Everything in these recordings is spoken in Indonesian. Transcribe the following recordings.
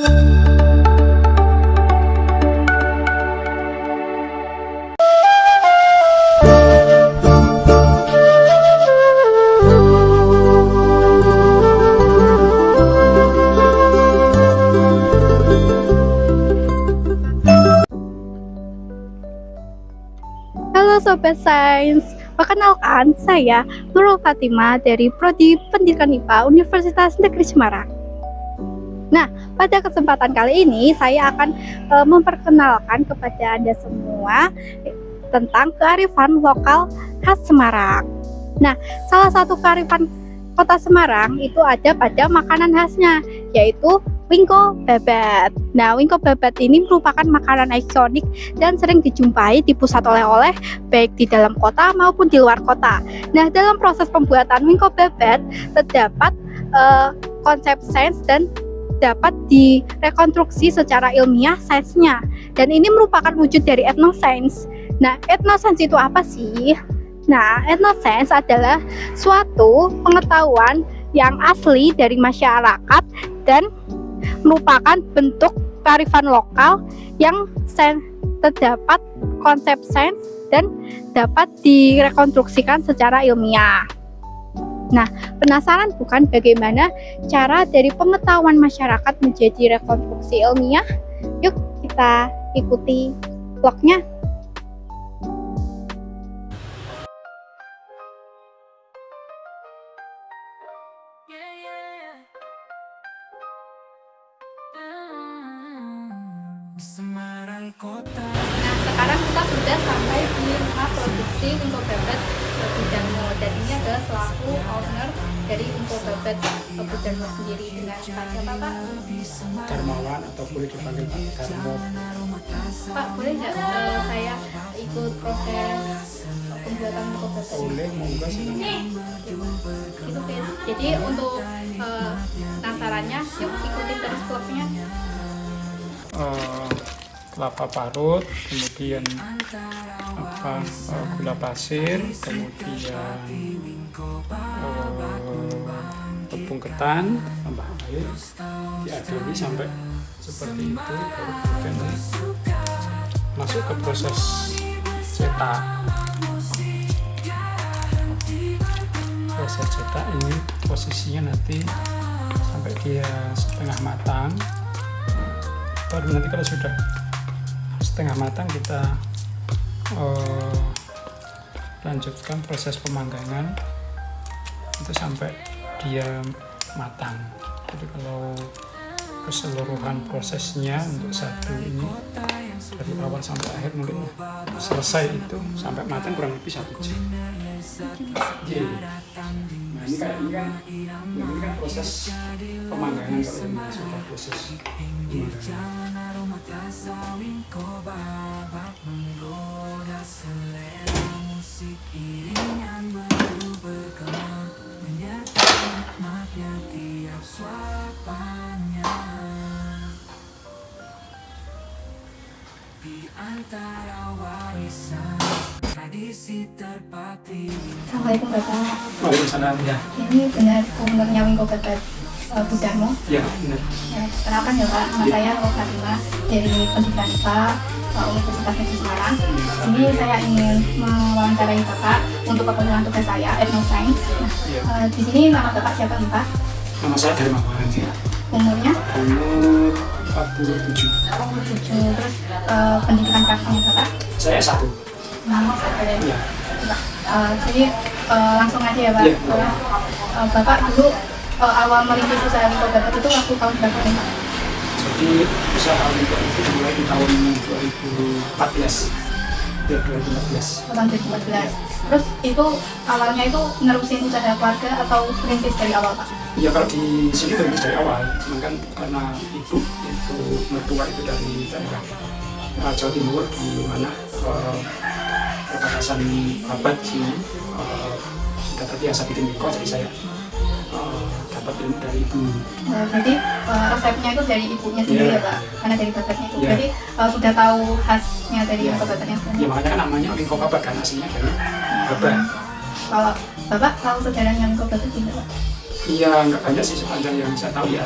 Halo Sobat Sains, perkenalkan saya Nurul Fatima dari Prodi Pendidikan IPA Universitas Negeri Semarang. Nah, pada kesempatan kali ini saya akan memperkenalkan kepada Anda semua tentang kearifan lokal khas Semarang. Nah, salah satu kearifan Kota Semarang itu ada pada makanan khasnya, yaitu wingko babat. Nah, wingko babat ini merupakan makanan ikonik dan sering dijumpai di pusat oleh-oleh baik di dalam kota maupun di luar kota. Nah, dalam proses pembuatan wingko babat terdapat konsep sains dan dapat direkonstruksi secara ilmiah sainsnya. Dan ini merupakan wujud dari etnosains. Nah, etnosains itu apa sih? Nah, etnosains adalah suatu pengetahuan yang asli dari masyarakat dan merupakan bentuk kearifan lokal yang terdapat konsep sains dan dapat direkonstruksikan secara ilmiah. Nah, penasaran bukan bagaimana cara dari pengetahuan masyarakat menjadi rekonstruksi ilmiah? Yuk kita ikuti vlognya. Nah, sekarang kita sudah sampai di rumah produksi wingko babat Budarmo, dan ini adalah selaku owner dari wingko babat Budarmo sendiri. Dengan Pak siapa Pak? Darmawan, atau boleh dipanggil Pak Darmo. Pak, boleh nggak saya ikut proses pembuatan wingko babat? Boleh, monggo silakan. Jadi untuk penasarannya, yuk ikutin terus vlognya. Kelapa parut, kemudian gula pasir, kemudian tepung ketan, tambah air, diadoni sampai seperti itu, baru kemudian masuk ke proses cetak. Proses cetak ini posisinya nanti sampai dia setengah matang. Baru nanti kalau sudah setengah matang kita lanjutkan proses pemanggangan itu sampai dia matang. Jadi kalau keseluruhan prosesnya untuk satu ini dari awal sampai akhir mungkin selesai itu sampai matang kurang lebih 1 jam. Nah ini kan proses pemanggangan. Kalau ini sudah proses pemanggangan. Assalamualaikum Bapak. Waalaikumsalam. Ya. Ini benar ownernya wingko babat Budarmo? Ya, benar. Kenalkan ya Pak, nama saya Nurul Fatima dari Pendidikan IPA Universitas Negeri Semarang. Ini saya ingin mewawancarai Bapak untuk keperluan tugas saya, etnosains. Nah, di sini nama Bapak siapa nih Pak? Nama saya Darmawan. Umurnya? Umur 47. 47. Terus pendidikan kakaknya Bapak? Saya S1. Ya. Jadi langsung aja ya Pak. Ya. Bapak dulu awal merintis usaha wingko babat itu waktu tahun berapa nih Pak? Jadi usaha wingko itu mulai di tahun 2014. Ya, 2014. Tahun 2014. Terus itu awalnya itu nerusin usaha keluarga atau merintis dari awal Pak? Ya kalau di sini merintis dari awal, cuman kan karena ibu itu mertua itu dari daerah Jawa Timur, di mana perbatasan Babat sini sudah terbiasa bikin wingko, jadi saya dapat ilmu dari ibu. Jadi resepnya itu dari ibunya sendiri ya Pak, karena dari babatnya itu. Jadi sudah tahu khasnya dari wingko babatnya sebenarnya. Ya makanya kan namanya wingko babat kan, aslinya dari babat. Kalau Bapak tahu sejarahnya wingko babat tidak Pak? Iya, nggak banyak sih, sepanjang yang saya tahu ya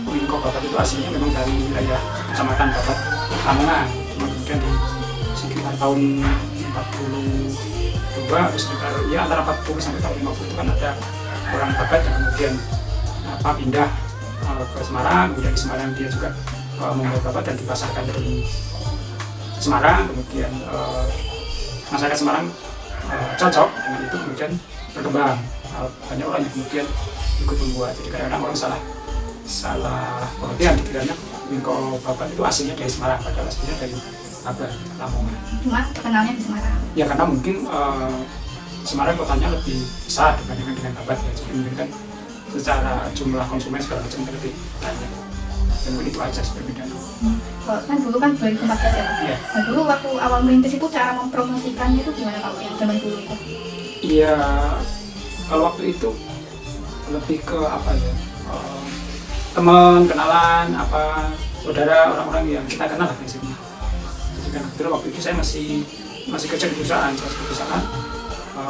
wingko Wingko Babat itu aslinya memang dari wilayah Kecamatan Babat, Lamongan. Cuma kemudian di sekitar tahun 42 atau sekitar ya antara 40 sampai tahun 50 itu kan ada orang Babat yang kemudian pindah ke Semarang. Kemudian di Semarang dia juga membuat Babat dan dipasarkan di Semarang. Kemudian masyarakat Semarang cocok dengan itu, kemudian berkembang. Banyak orang yang kemudian ikut membuat. Jadi kadang-kadang orang salah pengertian, dikiranya Wingko Babat itu aslinya dari Semarang, padahal aslinya dari Babat, Lamongan. Cuma terkenalnya di Semarang. Ya karena mungkin Semarang kotanya lebih besar dibandingkan dengan Babat ya. Jadi mungkin kan secara jumlah konsumen segala macam lebih banyak. Dan mungkin itu aja perbedaan. Kan dulu kan 2014 ya Pak. Iya. Nah dulu waktu awal merintis itu cara mempromosikannya itu gimana Pak yang zaman dulu itu? Iya, kalau waktu itu lebih ke apa ya, teman, kenalan, apa saudara, orang-orang yang kita kenal lah prinsipnya. Jadi kan kebetulan waktu itu saya masih kerja di perusahaan,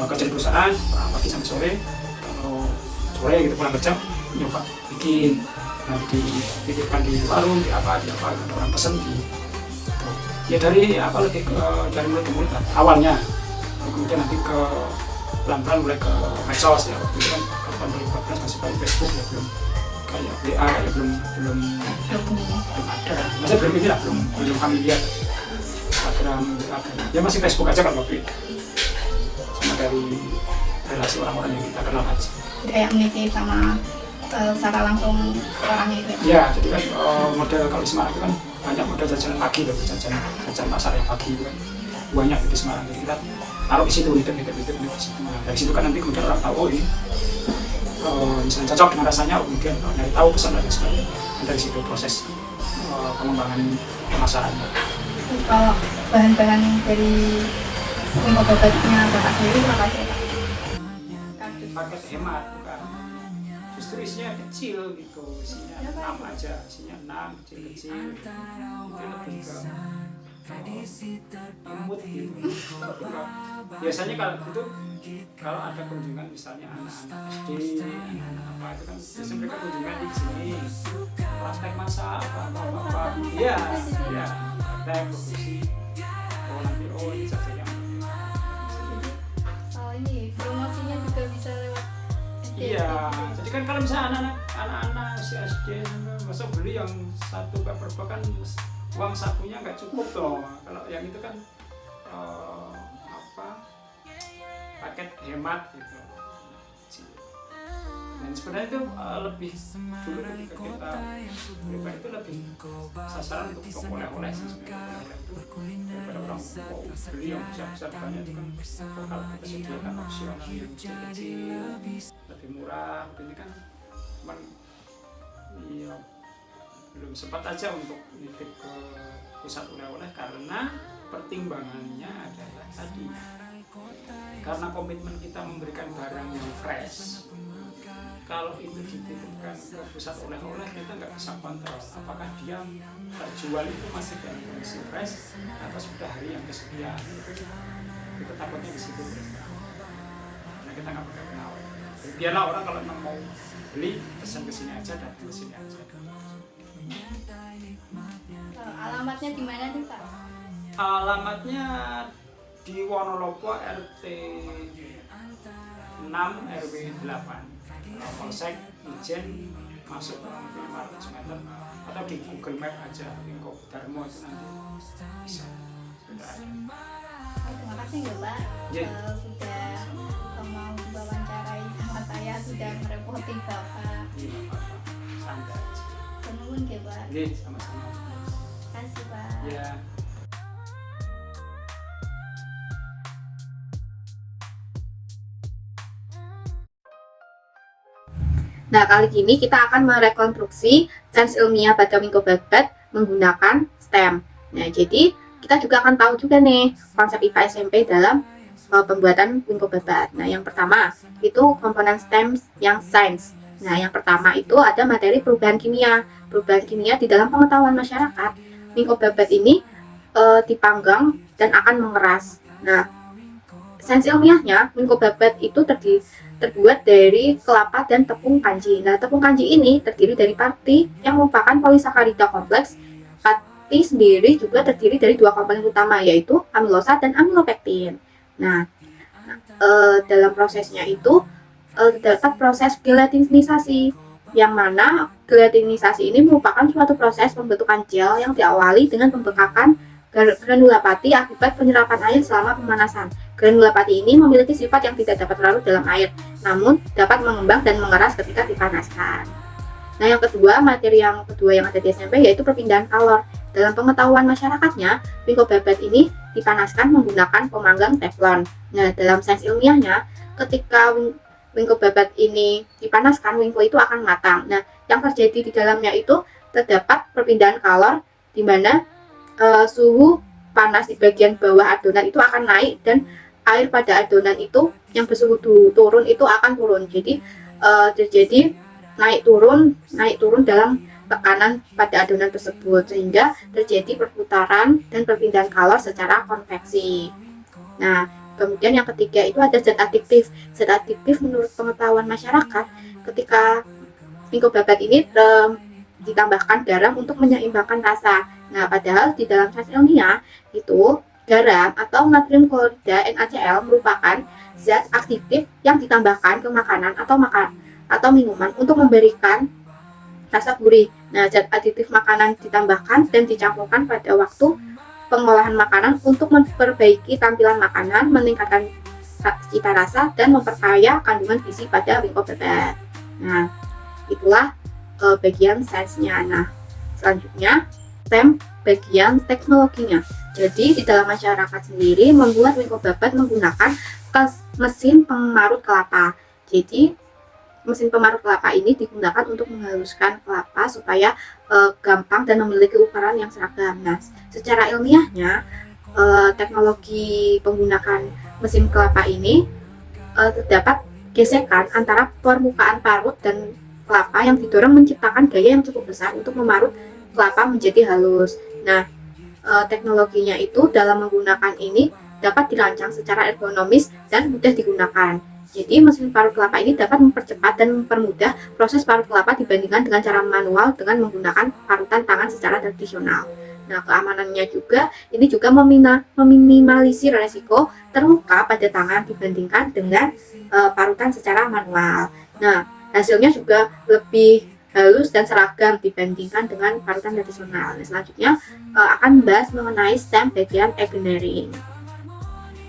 kerja di perusahaan pagi sampai sore. Kalau sore gitu pulang kerja nyoba bikin, nanti dititipkan di warung, di apa ada orang pesen di gitu. Ya dari apa lebih ke dari mulut ke mulut awalnya, kemudian nanti ke pelan-pelan mulai ke medsos ya. Waktu itu kan tahun 2014 masih pakai Facebook ya, belum kayak WA ya, belum ada, masih belum ini lah, belum familiar. Instagram, ya masih Facebook aja kalau waktu itu, cuma dari relasi orang-orang yang kita kenal aja. Kayak meniti sama secara langsung orangnya itu ya? Ya, jadi kan model kalau di Semarang itu kan banyak model jajanan pagi loh, jajan pasar yang pagi itu kan banyak di Semarang. Jadi kita taruh di situ, nitip di situ. Nah, dari situ kan nanti kemudian orang tahu, oh ini misalnya cocok dengan rasanya, kemudian nyari tahu pesan dan sebagainya. Dari situ proses pengembangan pemasarannya. Kalau bahan-bahan dari Wingko Babatnya Bapak sendiri itu apa aja Pak? Paket hemat bukan, justru isinya kecil gitu, isinya 6 aja, isinya 6 kecil-kecil. Mungkin lebih ke imut gitu. Biasanya kalau itu kalau ada kunjungan misalnya anak-anak SD, anak-anak apa itu kan biasanya mereka kunjungan di sini, praktek masak apa. Iya, praktek produksi. Oh nanti ini saja yang ini promosinya juga bisa lewat SD. iya, jadi kan kalau misalnya anak-anak si SD masa beli yang satu paper bag kan uang sakunya nggak cukup toh. Kalau yang itu kan paket hemat gitu. Dan sebenarnya itu lebih dulu ketika kita beribadah itu lebih sasaran untuk oleh-oleh sih sebenarnya. Daripada orang mau beli yang besar-besar banyak itu kan kalau kita sediakan opsional yang kecil-kecil lebih murah. Ini kan cuman iya belum sempat aja untuk nitip ke pusat oleh-oleh karena pertimbangannya adalah tadi karena komitmen kita memberikan barang yang fresh. Kalau itu dititipkan ke pusat oleh-oleh kita nggak bisa kontrol apakah dia terjual itu masih dalam kondisi fresh atau sudah hari yang kesekian. Itu takutnya di situ. Karena kita nggak pakai pengawet. Biarlah orang kalau memang mau beli pesan ke sini aja dan ke sini aja. Alamatnya di mana nih Pak? Alamatnya di Wonolopo RT 6 RW 8. Polsek Ijen masuk ke 500 meter atau di Google Map aja Wingko Darmo itu nanti bisa sudah ada. Terima kasih ya Pak sudah mau wawancarai sama saya, sudah merepoti Bapak. Iya Bapak, santai aja. Nuwun ya Pak. Iya sama-sama. Terima kasih Pak. Ya. Nah, kali ini kita akan merekonstruksi sains ilmiah pada Wingko Babat menggunakan STEM. Nah, jadi kita juga akan tahu juga nih konsep IPA SMP dalam pembuatan Wingko Babat. Nah, yang pertama itu komponen STEM yang sains. Nah, yang pertama itu ada materi perubahan kimia. Perubahan kimia di dalam pengetahuan masyarakat. Wingko Babat ini dipanggang dan akan mengeras. Nah, sains ilmiahnya, wingko babat itu terbuat dari kelapa dan tepung kanji. Nah, tepung kanji ini terdiri dari pati yang merupakan polisakarida kompleks. Pati sendiri juga terdiri dari dua komponen utama, yaitu amilosa dan amilopektin. Nah, dalam prosesnya itu terdapat proses gelatinisasi, yang mana gelatinisasi ini merupakan suatu proses pembentukan gel yang diawali dengan pembekakan granula pati akibat penyerapan air selama pemanasan. Granula pati ini memiliki sifat yang tidak dapat larut dalam air, namun dapat mengembang dan mengeras ketika dipanaskan. Nah, materi yang kedua yang ada di SMP yaitu perpindahan kalor. Dalam pengetahuan masyarakatnya, wingko babat ini dipanaskan menggunakan pemanggang teflon. Nah, dalam sains ilmiahnya, ketika wingko babat ini dipanaskan, wingko itu akan matang. Nah, yang terjadi di dalamnya itu terdapat perpindahan kalor, di mana suhu panas di bagian bawah adonan itu akan naik dan air pada adonan itu yang bersuhu turun itu akan turun. Jadi terjadi naik turun dalam tekanan pada adonan tersebut, sehingga terjadi perputaran dan perpindahan kalor secara konveksi. Nah, kemudian yang ketiga itu ada zat adiktif. Zat adiktif menurut pengetahuan masyarakat, ketika wingko babat ini ditambahkan garam untuk menyeimbangkan rasa. Nah, padahal di dalam sains ilmiah itu garam atau natrium klorida NaCl merupakan zat adiktif yang ditambahkan ke makanan atau minuman untuk memberikan rasa gurih. Nah, zat adiktif makanan ditambahkan dan dicampurkan pada waktu pengolahan makanan untuk memperbaiki tampilan makanan, meningkatkan cita rasa, dan memperkaya kandungan gizi pada wingko babat. Nah, itulah bagian sainsnya. Nah, selanjutnya STEM bagian teknologinya. Jadi di dalam masyarakat sendiri membuat wingko babat menggunakan mesin pemarut kelapa. Jadi mesin pemarut kelapa ini digunakan untuk menghaluskan kelapa supaya gampang dan memiliki ukuran yang seragam. Nah, secara ilmiahnya teknologi penggunaan mesin kelapa ini terdapat gesekan antara permukaan parut dan kelapa yang didorong menciptakan gaya yang cukup besar untuk memarut kelapa menjadi halus. Nah, teknologinya itu dalam menggunakan ini dapat dirancang secara ergonomis dan mudah digunakan. Jadi mesin parut kelapa ini dapat mempercepat dan mempermudah proses parut kelapa dibandingkan dengan cara manual dengan menggunakan parutan tangan secara tradisional. Nah, keamanannya juga, ini juga meminimalisir resiko terluka pada tangan dibandingkan dengan parutan secara manual. Nah, hasilnya juga lebih halus dan seragam dibandingkan dengan parutan tradisional. Nah, selanjutnya akan membahas mengenai STEM bagian engineering.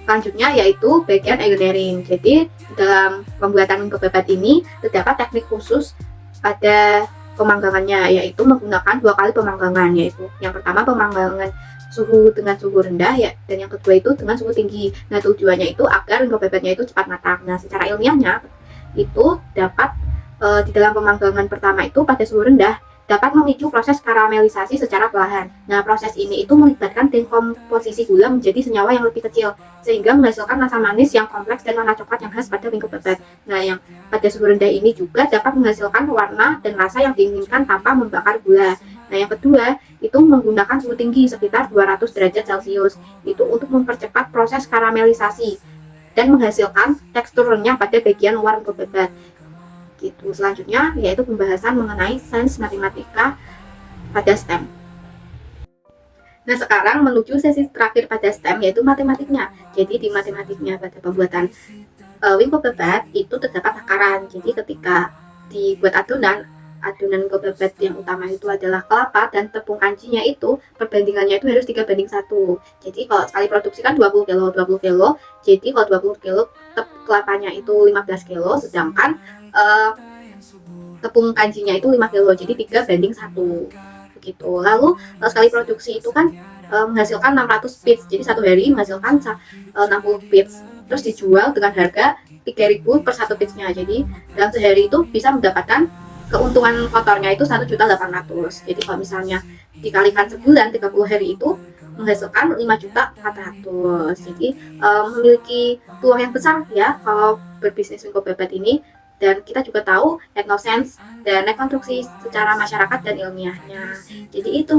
Selanjutnya yaitu bagian engineering. Jadi dalam pembuatan wingko babat ini terdapat teknik khusus pada pemanggangannya, yaitu menggunakan 2 kali pemanggangan, yaitu yang pertama pemanggangan suhu dengan suhu rendah ya, dan yang kedua itu dengan suhu tinggi. Nah, tujuannya itu agar wingko babatnya itu cepat matang. Nah, secara ilmiahnya itu dapat di dalam pemanggangan pertama itu pada suhu rendah dapat memicu proses karamelisasi secara perlahan. Nah, proses ini itu melibatkan dekomposisi gula menjadi senyawa yang lebih kecil, sehingga menghasilkan rasa manis yang kompleks dan warna coklat yang khas pada wingko babat. Nah, yang pada suhu rendah ini juga dapat menghasilkan warna dan rasa yang diinginkan tanpa membakar gula. Nah, yang kedua itu menggunakan suhu tinggi sekitar 200 derajat Celcius itu untuk mempercepat proses karamelisasi dan menghasilkan tekstur renyah pada bagian luar wingko babat. Gitu. Selanjutnya yaitu pembahasan mengenai sains matematika pada STEM. Nah, sekarang menuju sesi terakhir pada STEM yaitu matematiknya. Jadi di matematiknya pada pembuatan wingko babat itu terdapat takaran. Jadi ketika dibuat adonan wingko babat yang utama itu adalah kelapa dan tepung kanjinya itu perbandingannya itu harus 3:1. Jadi kalau sekali produksi kan 20 kilo. Jadi kalau 20 kilo kelapanya itu 15 kilo, sedangkan tepung kanjinya itu 5 kilo, jadi 3:1 begitu. Lalu sekali produksi itu kan menghasilkan 600 pits, jadi satu hari menghasilkan 60 pits, terus dijual dengan harga 3.000 per satu pitsnya. Jadi dalam sehari itu bisa mendapatkan keuntungan kotornya itu 1.800.000. Jadi kalau misalnya dikalikan sebulan 30 hari itu menghasilkan 5.400.000. Jadi memiliki peluang yang besar ya kalau berbisnis wingko babat ini. dan kita juga tahu etnosense dan rekonstruksi secara masyarakat dan ilmiahnya. Jadi itu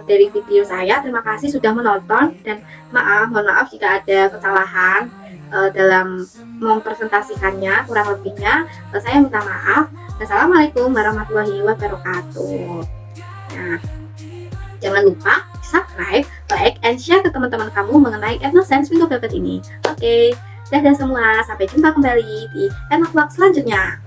dari video saya. Terima kasih sudah menonton, dan mohon maaf jika ada kesalahan dalam mempresentasikannya, kurang lebihnya saya minta maaf. Assalamualaikum warahmatullahi wabarakatuh. Nah, jangan lupa subscribe, like, and share ke teman-teman kamu mengenai etnosense minggu babat ini. Oke, dadah semua, sampai jumpa kembali di Etnovlog selanjutnya.